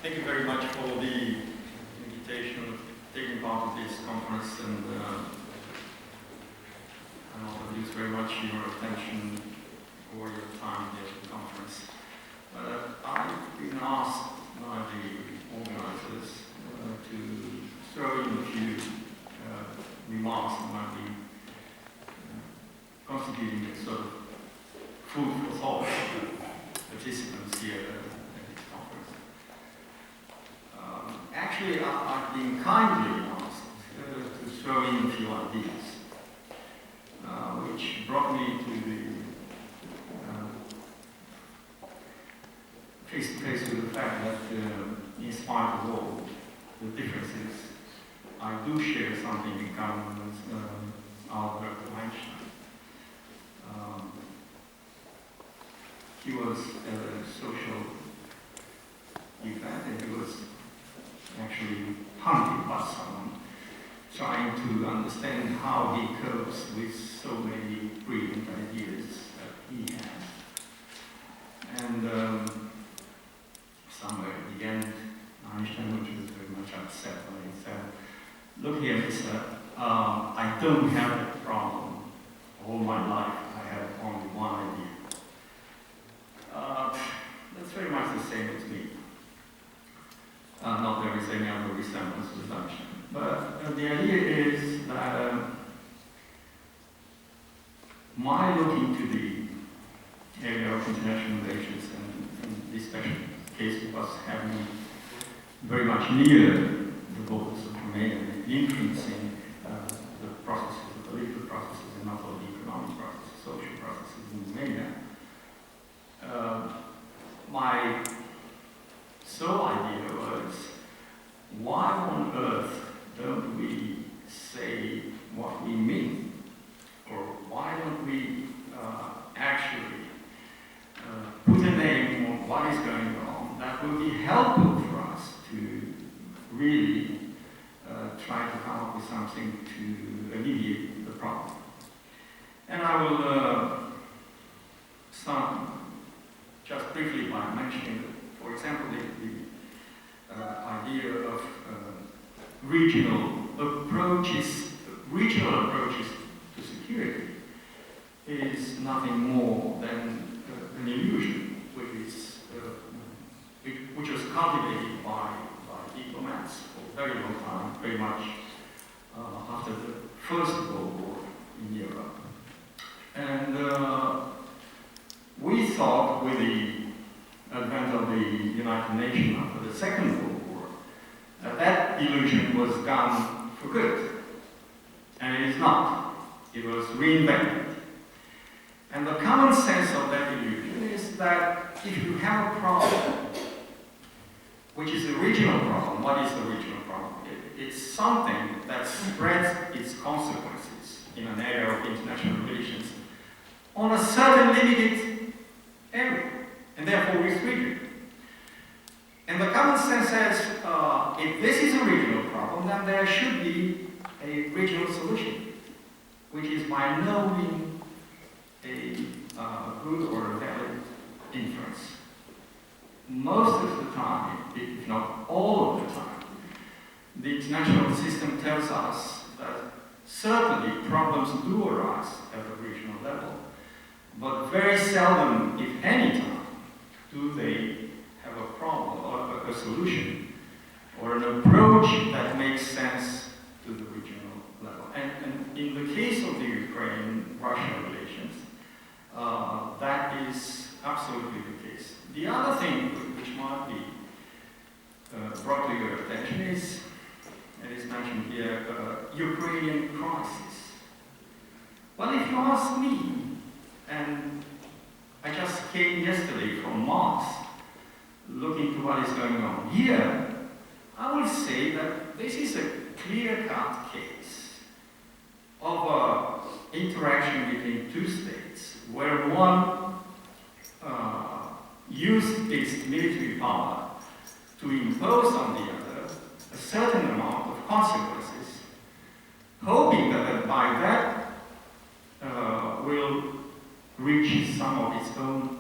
Thank you very much for the invitation of taking part in this conference, and I also use very much your attention or your time here at the conference. I've been asked by the organizers to throw in a few remarks that might be constituting a sort of food for thought for participants here at this conference. Actually, I've been kindly asked to throw in a few ideas, which brought me to the face-to-face with the fact that, in spite of all the differences, I do share something in common with Albert Einstein. He was at a social event, and he was actually hunted by someone trying to understand how he copes with so many brilliant ideas that he has. And somewhere at the end, Einstein, which was very much upset when he said, "Look here, mister, I don't have that problem. All my life I have only one idea." That's very much the same as me. Not there is any other resemblance with Einstein. But the idea is that my look into the area of international relations, and in this special case of us having very much near the borders of Romania, and influencing the processes, the political processes, and not only economic processes, social processes in Romania. My sole idea was, why on earth don't we say what we mean? Or why don't we actually put a name on what is going on that will be helpful for us to really try to come up with something to alleviate the problem. And I will start just briefly by mentioning that, for example, the idea of regional approaches to security is nothing more than an illusion, which was cultivated by diplomats for a very long time, very much after the First World War in Europe. And we thought, with the advent of the United Nations after the Second World War, that illusion was gone for good. And it is not. It was reinvented. And the common sense of that illusion is that if you have a problem, which is a regional problem, what is the regional problem? It's something that spreads its consequences in an area of international relations on a certain limited area, and therefore restricted. And the common sense says, if this is a regional problem, then there should be a regional solution, which is by no means a good or a valid inference. Most of the time, if not all of the time, the international system tells us that certainly problems do arise at the regional level, but very seldom, if any time, do they have a problem or a solution or an approach that makes sense to the regional level. And in the case of the Ukraine-Russia relations, that is absolutely the case. The other thing which might be brought to your attention is, and is mentioned here, Ukrainian crisis. Well, if you ask me, and I just came yesterday from Mars, looking to what is going on here, I will say that this is a clear-cut case of interaction between two states, where one used its military power to impose on the other a certain amount of consequences, hoping that by that will reach some of its own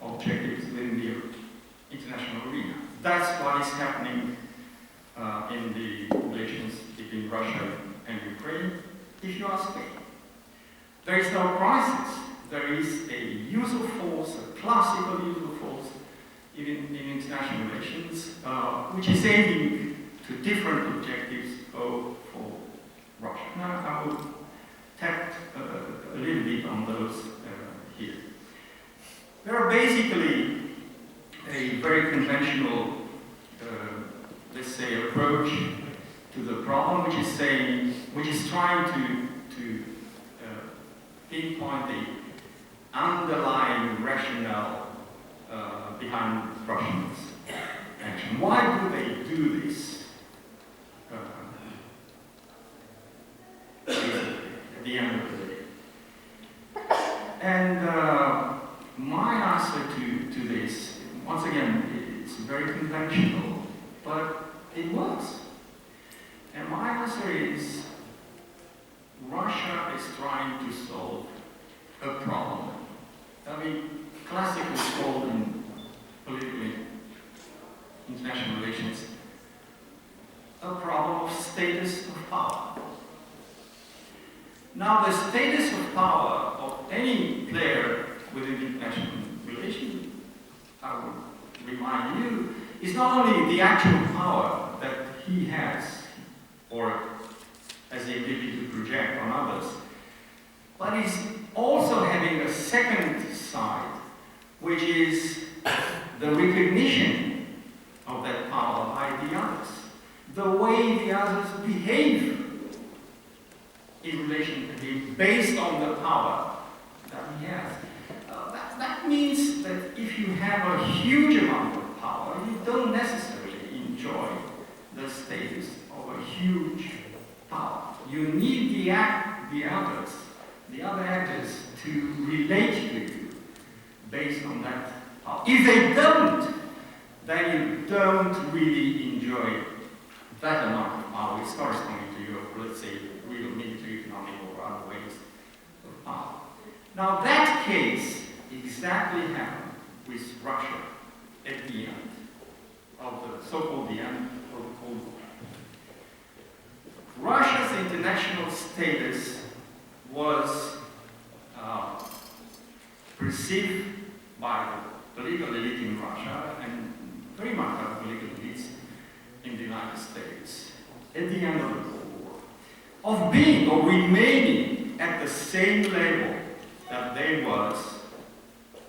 objectives within the international arena. that's what is happening in the relations between Russia and Ukraine, if you ask me. There is no crisis. There is a use of force, a classical use of force in international relations, which is aiming to different objectives for Russia. Now, I will tap a little bit on those here. There are basically a very conventional, let's say, approach to the problem, which is trying to pinpoint the underlying rationale behind Russians' action. Why do they do this? At the end of the day. And my answer to this, once again, it's very conventional, but it works. And my answer is, Russia is trying to solve a problem. I mean, classically called in political international relations, a problem of status of power. Now, the status of power of any player within international relations, I would remind you, is not only the actual power that he has, or has the ability to project on others, but is also having a second side, which is the recognition of that power by the others, the way the others behave in relation to him based on the power that he has. That means that if you have a huge amount of power, you don't necessarily enjoy the status of a huge power. You need the other actors to relate to you based on that power. If they don't, then you don't really enjoy that amount of power. It's corresponding to your, let's say, real military, economic, or other ways of power. Now, that case exactly happened with Russia at the end of the so-called the end of the Cold War. Russia's international status was perceived by the political elite in Russia and very much by the political elites in the United States at the end of the Cold War, of being or remaining at the same level that they was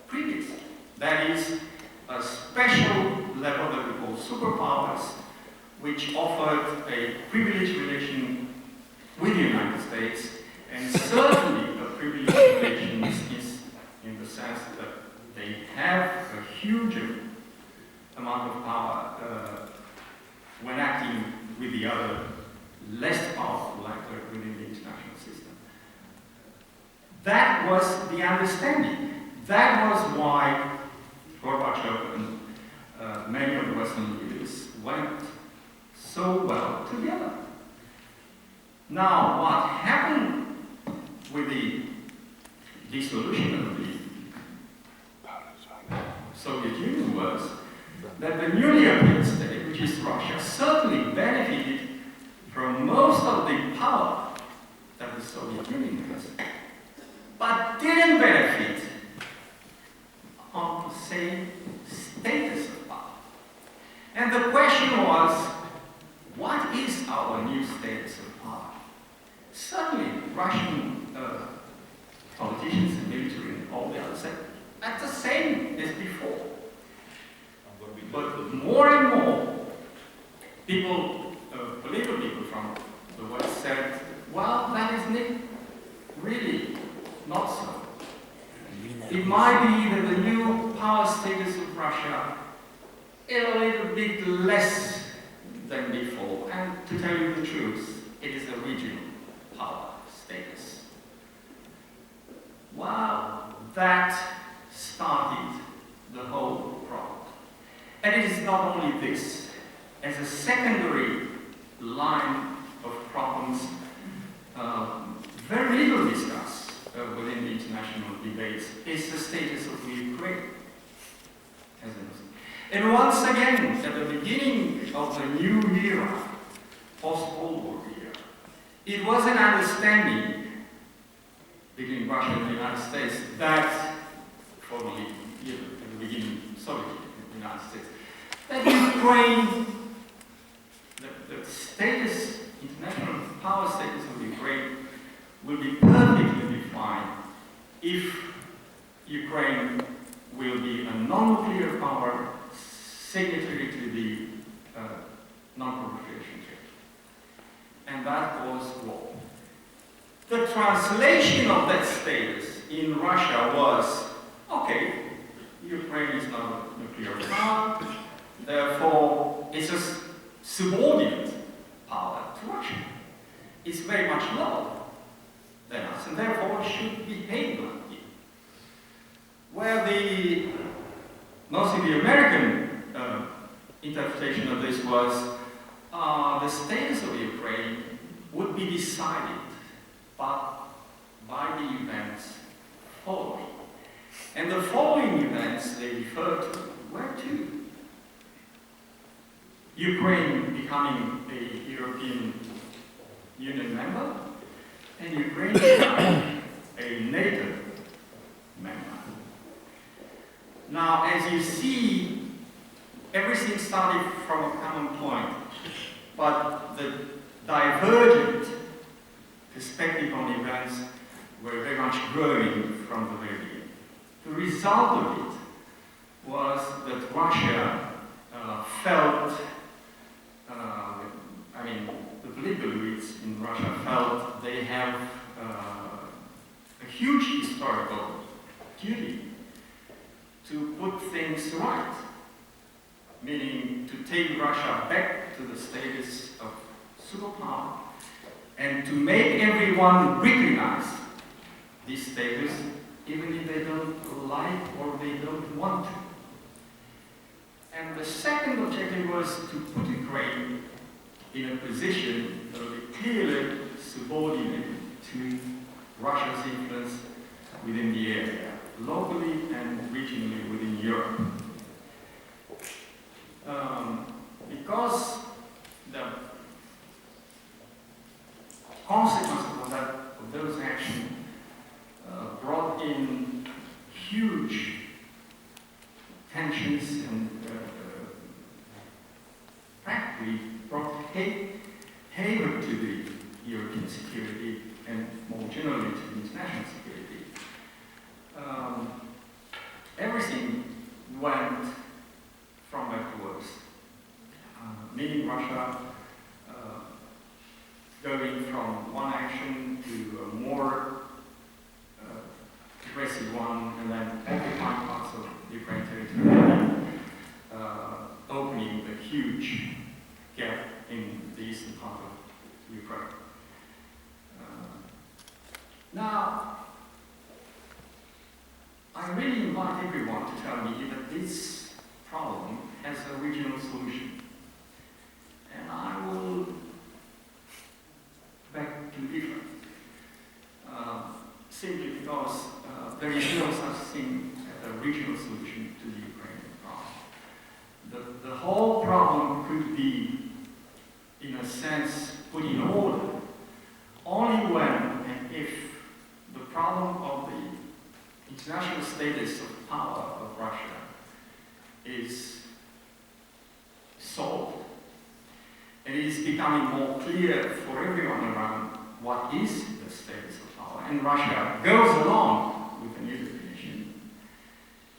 previously. That is a special level that we call superpowers, which offered a privileged relation with the United States, and certainly a privileged relation in the sense that they have a huge amount of power when acting with the other less powerful actor within the international system. That was the understanding. That was why Gorbachev and many of the Western leaders went so well together. Now, what happened with the dissolution of the Soviet Union was that the newly appeared state, which is Russia, certainly benefited from most of the power that the Soviet Union has, but didn't benefit on the same status of power. And the question was, what is our new status of power? Certainly, Russian politicians and military and all the others said, that's the same as before. But more and more, people, political people from the West said, well, that isn't really not so. It might be that the new power status of Russia is a little bit less than before, and to tell you the truth, it is a regional power status. Wow, that started the whole problem. And it is not only this. As a secondary line of problems, very little discussed within the international debates, is the status of the Ukraine. And once again, at the beginning of the new era, post-Cold War era, it was an understanding between Russia and the United States that, formerly, at the beginning, Soviet United States, that Ukraine, the status, international power status of Ukraine will be perfectly defined if Ukraine will be a non-nuclear power signatory to the non-proliferation treaty. And that was war. The translation of that status in Russia was, okay, Ukraine is not a nuclear power, therefore it's a subordinate power to Russia. It's very much lower than us, and therefore it should behave like it. Where mostly the American interpretation of this was the status of Ukraine would be decided by the events following. And the following events they referred to were two. Ukraine becoming a European Union member, and Ukraine becoming a NATO member. Now, as you see, everything started from a common point, but the divergent perspective on events were very much growing from the very beginning. The result of it was that Russia felt, the political elites in Russia felt they have a huge historical duty to put things right, meaning to take Russia back to the status of superpower and to make everyone recognize this status, even if they don't like or they don't want to. And the second objective was to put Ukraine in a position that would be clearly subordinate to Russia's influence within the area, locally and regionally within Europe. Because the consequences of those actions brought in huge tensions and practically brought havoc to the European security and more generally to the international security. Everything went from bad to worse, meaning Russia going from one action to a more aggressive one, and then occupying parts of Ukraine territory, opening a huge gap in the eastern part of Ukraine. Now, I really invite everyone to tell me that this problem has a regional solution. And I will beg to differ, simply because there is no such thing as a regional solution to the Ukrainian problem. The whole problem could be, in a sense, put in order only when and if the problem of the international status of power of Russia is solved. And it is becoming more clear for everyone around what is the status of power. And Russia goes along with the new definition.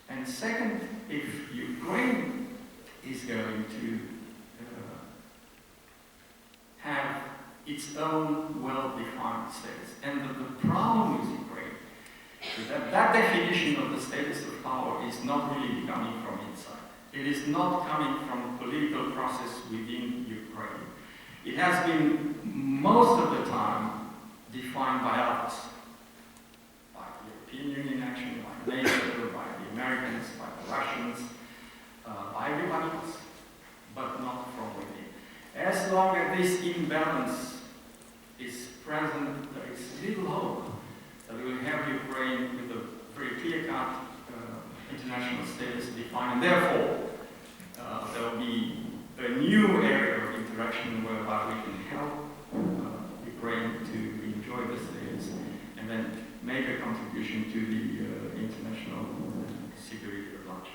And second, if Ukraine is going to have its own well-defined status. And the problem with Ukraine is that that definition of the status of power is not really coming from inside. It is not coming from a political process within Ukraine. It has been most of the time defined by others, by the European Union action, by NATO, by the Americans, by the Russians, by everybody else, but not from within. As long as this imbalance is present, there is little hope that we will have Ukraine with a very clear-cut international status defined. And therefore, new area of interaction whereby we can help Ukraine to enjoy the states and then make a contribution to the international security at large.